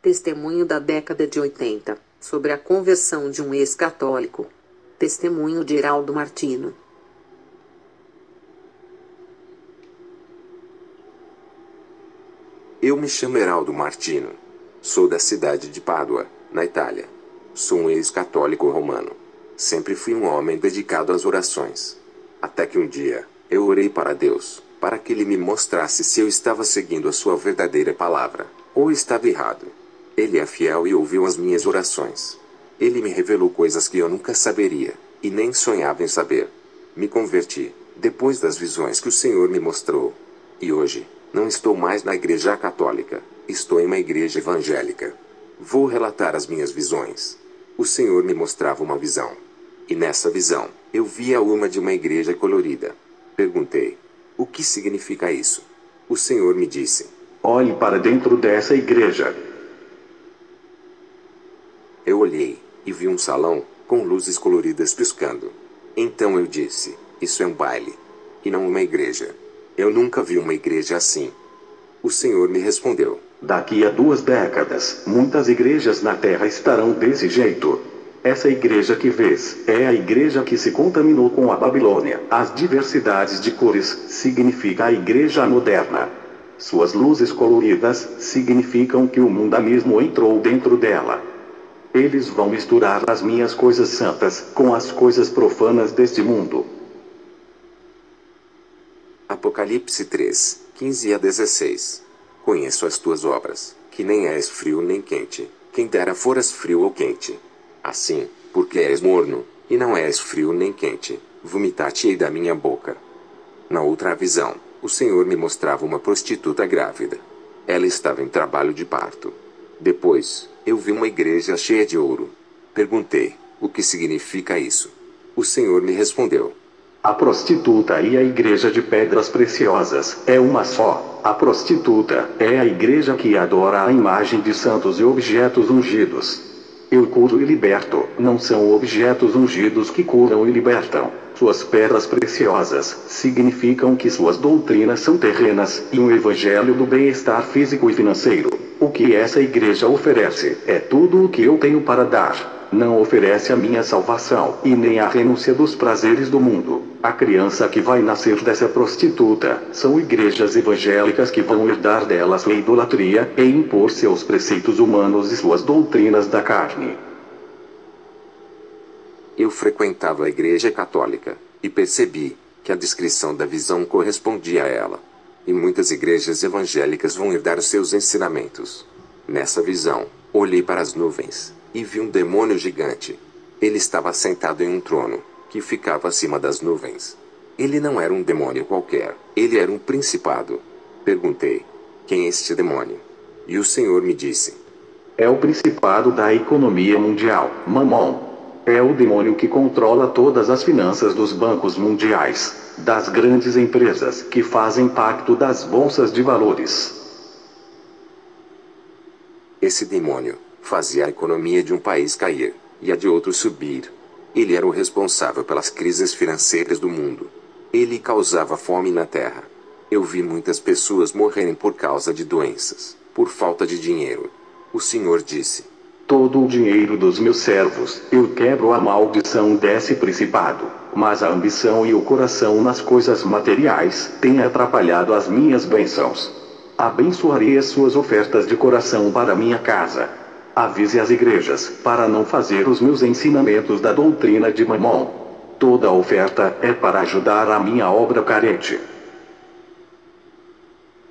Testemunho da década de 80, sobre a conversão de um ex-católico. Testemunho de Heraldo Martino. Eu me chamo Heraldo Martino. Sou da cidade de Pádua, na Itália. Sou um ex-católico romano. Sempre fui um homem dedicado às orações. Até que um dia, eu orei para Deus, para que Ele me mostrasse se eu estava seguindo a sua verdadeira palavra, ou estava errado. Ele é fiel e ouviu as minhas orações. Ele me revelou coisas que eu nunca saberia, e nem sonhava em saber. Me converti, depois das visões que o Senhor me mostrou. E hoje, não estou mais na igreja católica, estou em uma igreja evangélica. Vou relatar as minhas visões. O Senhor me mostrava uma visão. E nessa visão, eu via uma de uma igreja colorida. Perguntei: o que significa isso? O Senhor me disse: olhe para dentro dessa igreja. Eu olhei, e vi um salão, com luzes coloridas piscando. Então eu disse: isso é um baile. E não uma igreja. Eu nunca vi uma igreja assim. O Senhor me respondeu: daqui a 2 décadas, muitas igrejas na Terra estarão desse jeito. Essa igreja que vês, é a igreja que se contaminou com a Babilônia. As diversidades de cores, significa a igreja moderna. Suas luzes coloridas, significam que o mundanismo entrou dentro dela. Eles vão misturar as minhas coisas santas, com as coisas profanas deste mundo. Apocalipse 3, 15 a 16. Conheço as tuas obras, que nem és frio nem quente, quem dera foras frio ou quente. Assim, porque és morno, e não és frio nem quente, vomitar-te-ei da minha boca. Na outra visão, o Senhor me mostrava uma prostituta grávida. Ela estava em trabalho de parto. Depois, eu vi uma igreja cheia de ouro. Perguntei: o que significa isso? O Senhor me respondeu: a prostituta e a igreja de pedras preciosas é uma só. A prostituta é a igreja que adora a imagem de santos e objetos ungidos. Eu curo e liberto, não são objetos ungidos que curam e libertam. Suas pedras preciosas significam que suas doutrinas são terrenas e um evangelho do bem-estar físico e financeiro. O que essa igreja oferece é tudo o que eu tenho para dar. Não oferece a minha salvação e nem a renúncia dos prazeres do mundo. A criança que vai nascer dessa prostituta são igrejas evangélicas que vão herdar dela sua idolatria e impor seus preceitos humanos e suas doutrinas da carne. Eu frequentava a igreja católica, e percebi que a descrição da visão correspondia a ela. E muitas igrejas evangélicas vão herdar os seus ensinamentos. Nessa visão, olhei para as nuvens, e vi um demônio gigante. Ele estava sentado em um trono, que ficava acima das nuvens. Ele não era um demônio qualquer, ele era um principado. Perguntei: quem é este demônio? E o Senhor me disse: é o principado da economia mundial, Mamon. É o demônio que controla todas as finanças dos bancos mundiais, das grandes empresas que fazem pacto das bolsas de valores. Esse demônio fazia a economia de um país cair, e a de outro subir. Ele era o responsável pelas crises financeiras do mundo. Ele causava fome na terra. Eu vi muitas pessoas morrerem por causa de doenças, por falta de dinheiro. O Senhor disse: todo o dinheiro dos meus servos, eu quebro a maldição desse principado. Mas a ambição e o coração nas coisas materiais têm atrapalhado as minhas bênçãos. Abençoarei as suas ofertas de coração para minha casa. Avise as igrejas, para não fazer os meus ensinamentos da doutrina de Mamon. Toda a oferta é para ajudar a minha obra carente.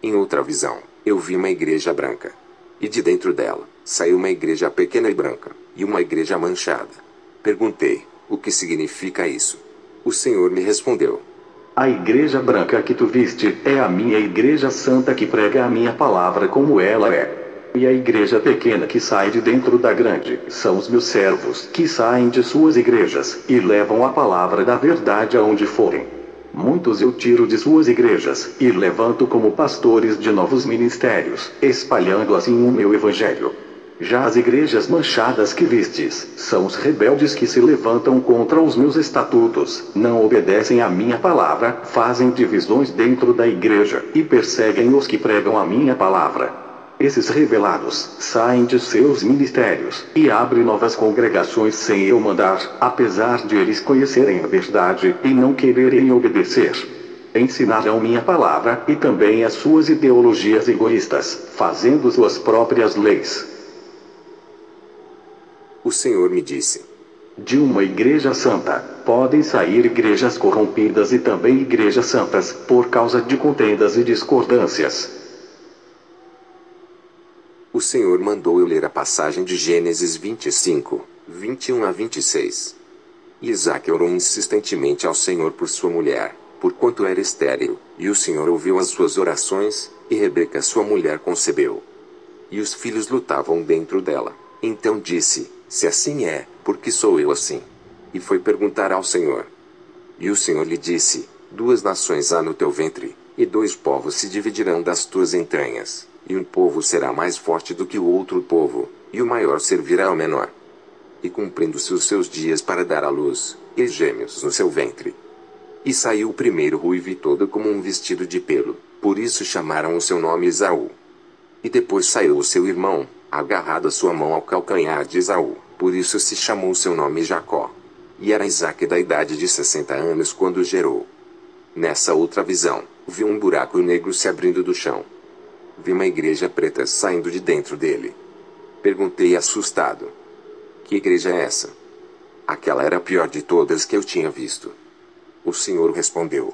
Em outra visão, eu vi uma igreja branca. E de dentro dela, saiu uma igreja pequena e branca, e uma igreja manchada. Perguntei: o que significa isso? O Senhor me respondeu: a igreja branca que tu viste é a minha igreja santa que prega a minha palavra como ela é. E a igreja pequena que sai de dentro da grande são os meus servos que saem de suas igrejas e levam a palavra da verdade aonde forem. Muitos eu tiro de suas igrejas e levanto como pastores de novos ministérios, espalhando assim o meu evangelho. Já as igrejas manchadas que vistes, são os rebeldes que se levantam contra os meus estatutos, não obedecem à minha palavra, fazem divisões dentro da igreja, e perseguem os que pregam a minha palavra. Esses revelados saem de seus ministérios e abrem novas congregações sem eu mandar, apesar de eles conhecerem a verdade e não quererem obedecer. Ensinarão minha palavra e também as suas ideologias egoístas, fazendo suas próprias leis. O Senhor me disse: De uma igreja santa, podem sair igrejas corrompidas e também igrejas santas, por causa de contendas e discordâncias. O Senhor mandou eu ler a passagem de Gênesis 25, 21 a 26. E Isaque orou insistentemente ao Senhor por sua mulher, porquanto era estéril, e o Senhor ouviu as suas orações, e Rebeca sua mulher concebeu. E os filhos lutavam dentro dela. Então disse: Se assim é, por que sou eu assim? E foi perguntar ao Senhor. E o Senhor lhe disse: 2 nações há no teu ventre, e 2 povos se dividirão das tuas entranhas. E um povo será mais forte do que o outro povo, e o maior servirá ao menor. E cumprindo-se os seus dias para dar à luz, e gêmeos no seu ventre. E saiu o primeiro ruivo e todo como um vestido de pelo, por isso chamaram o seu nome Esaú. E depois saiu o seu irmão, agarrado a sua mão ao calcanhar de Esaú, por isso se chamou o seu nome Jacó. E era Isaque da idade de 60 anos quando gerou. Nessa outra visão, vi um buraco negro se abrindo do chão. Vi uma igreja preta saindo de dentro dele. Perguntei assustado: Que igreja é essa? Aquela era a pior de todas que eu tinha visto. O Senhor respondeu: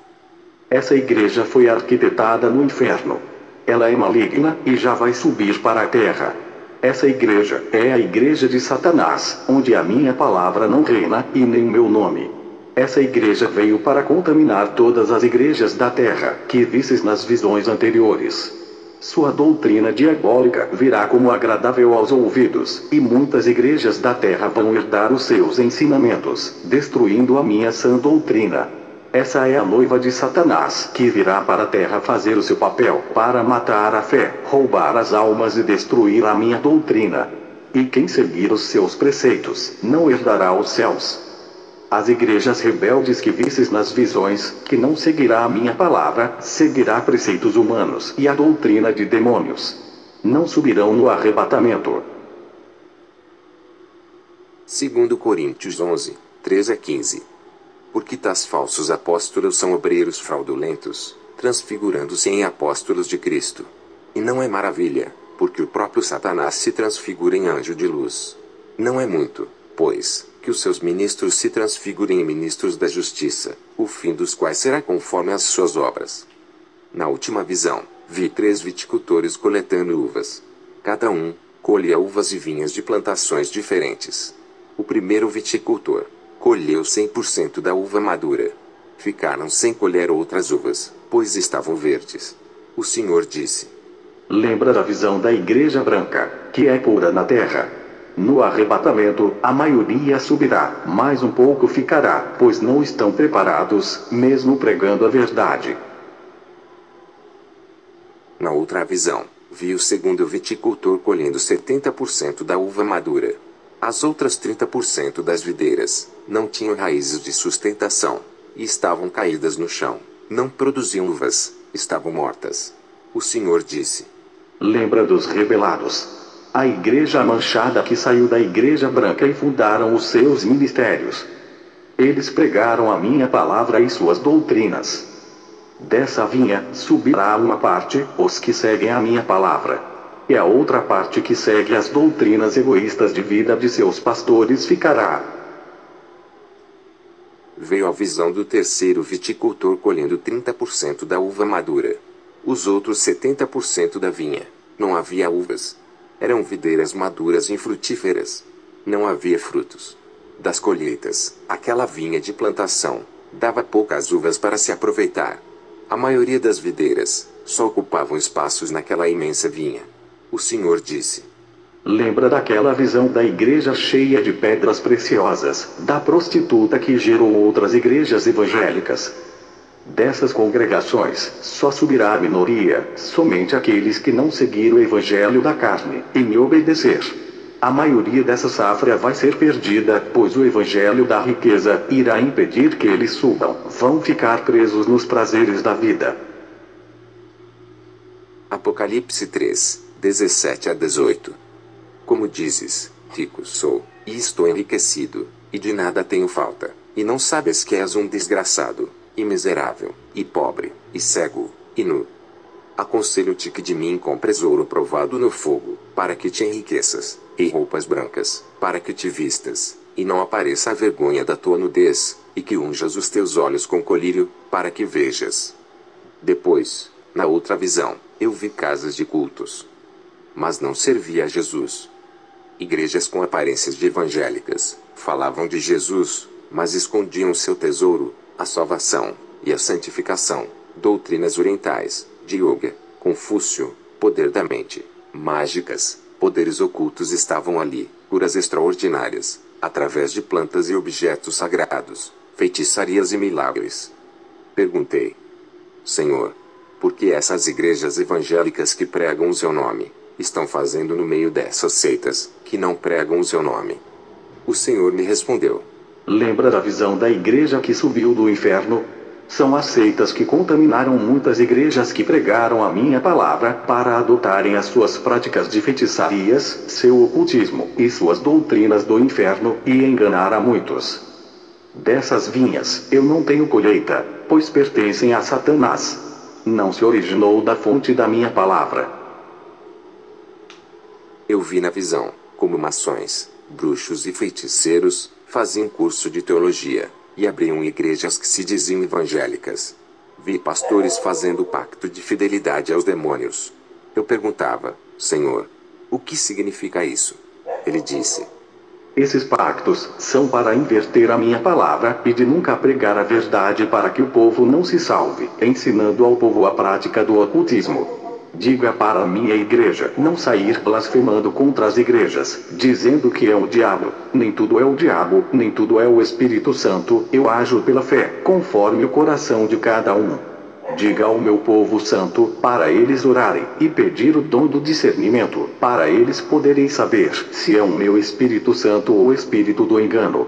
Essa igreja foi arquitetada no inferno. Ela é maligna e já vai subir para a terra. Essa igreja é a igreja de Satanás, onde a minha palavra não reina e nem meu nome. Essa igreja veio para contaminar todas as igrejas da terra que vistes nas visões anteriores. Sua doutrina diabólica virá como agradável aos ouvidos, e muitas igrejas da terra vão herdar os seus ensinamentos, destruindo a minha sã doutrina. Essa é a noiva de Satanás, que virá para a terra fazer o seu papel, para matar a fé, roubar as almas e destruir a minha doutrina. E quem seguir os seus preceitos, não herdará os céus. As igrejas rebeldes que vistes nas visões, que não seguirá a minha palavra, seguirá preceitos humanos e a doutrina de demônios. Não subirão no arrebatamento. 2 Coríntios 11, 13 a 15. Porque tais falsos apóstolos são obreiros fraudulentos, transfigurando-se em apóstolos de Cristo. E não é maravilha, porque o próprio Satanás se transfigura em anjo de luz. Não é muito, pois, que os seus ministros se transfigurem em ministros da justiça, o fim dos quais será conforme as suas obras. Na última visão, vi 3 viticultores coletando uvas. Cada um colhia uvas e vinhas de plantações diferentes. O primeiro viticultor colheu 100% da uva madura. Ficaram sem colher outras uvas, pois estavam verdes. O Senhor disse: Lembra da visão da igreja branca, que é pura na terra. No arrebatamento, a maioria subirá, mas um pouco ficará, pois não estão preparados, mesmo pregando a verdade. Na outra visão, vi o segundo viticultor colhendo 70% da uva madura. As outras 30% das videiras não tinham raízes de sustentação, e estavam caídas no chão, não produziam uvas, estavam mortas. O Senhor disse: Lembra dos rebelados. A igreja manchada que saiu da igreja branca e fundaram os seus ministérios. Eles pregaram a minha palavra e suas doutrinas. Dessa vinha subirá uma parte, os que seguem a minha palavra. E a outra parte que segue as doutrinas egoístas de vida de seus pastores ficará. Veio a visão do terceiro viticultor colhendo 30% da uva madura. Os outros 70% da vinha. Não havia uvas. Eram videiras maduras e frutíferas. Não havia frutos. Das colheitas, aquela vinha de plantação dava poucas uvas para se aproveitar. A maioria das videiras só ocupavam espaços naquela imensa vinha. O Senhor disse: Lembra daquela visão da igreja cheia de pedras preciosas, da prostituta que gerou outras igrejas evangélicas. Dessas congregações, só subirá a minoria, somente aqueles que não seguiram o evangelho da carne, e me obedecer. A maioria dessa safra vai ser perdida, pois o evangelho da riqueza irá impedir que eles subam, vão ficar presos nos prazeres da vida. Apocalipse 3, 17 a 18. Como dizes, rico sou, e estou enriquecido, e de nada tenho falta, e não sabes que és um desgraçado, e miserável, e pobre, e cego, e nu. Aconselho-te que de mim compres ouro provado no fogo, para que te enriqueças, e roupas brancas, para que te vistas, e não apareça a vergonha da tua nudez, e que unjas os teus olhos com colírio, para que vejas. Depois, na outra visão, eu vi casas de cultos. Mas não servia a Jesus. Igrejas com aparências de evangélicas, falavam de Jesus, mas escondiam seu tesouro, a salvação, e a santificação, doutrinas orientais, de Yoga, Confúcio, poder da mente, mágicas, poderes ocultos estavam ali, curas extraordinárias, através de plantas e objetos sagrados, feitiçarias e milagres. Perguntei: Senhor, por que essas igrejas evangélicas que pregam o seu nome, estão fazendo no meio dessas seitas, que não pregam o seu nome? O Senhor me respondeu: Lembra da visão da igreja que subiu do inferno? São as seitas que contaminaram muitas igrejas que pregaram a minha palavra para adotarem as suas práticas de feitiçarias, seu ocultismo e suas doutrinas do inferno e enganar a muitos. Dessas vinhas eu não tenho colheita, pois pertencem a Satanás. Não se originou da fonte da minha palavra. Eu vi na visão, como maçons, bruxos e feiticeiros, faziam curso de teologia, e abriam igrejas que se diziam evangélicas. Vi pastores fazendo pacto de fidelidade aos demônios. Eu perguntava: Senhor, o que significa isso? Ele disse: Esses pactos são para inverter a minha palavra e de nunca pregar a verdade para que o povo não se salve, ensinando ao povo a prática do ocultismo. Diga para a minha igreja não sair blasfemando contra as igrejas, dizendo que é o diabo. Nem tudo é o diabo, nem tudo é o Espírito Santo. Eu ajo pela fé, conforme o coração de cada um. Diga ao meu povo santo, para eles orarem, e pedir o dom do discernimento, para eles poderem saber se é o meu Espírito Santo ou o espírito do engano.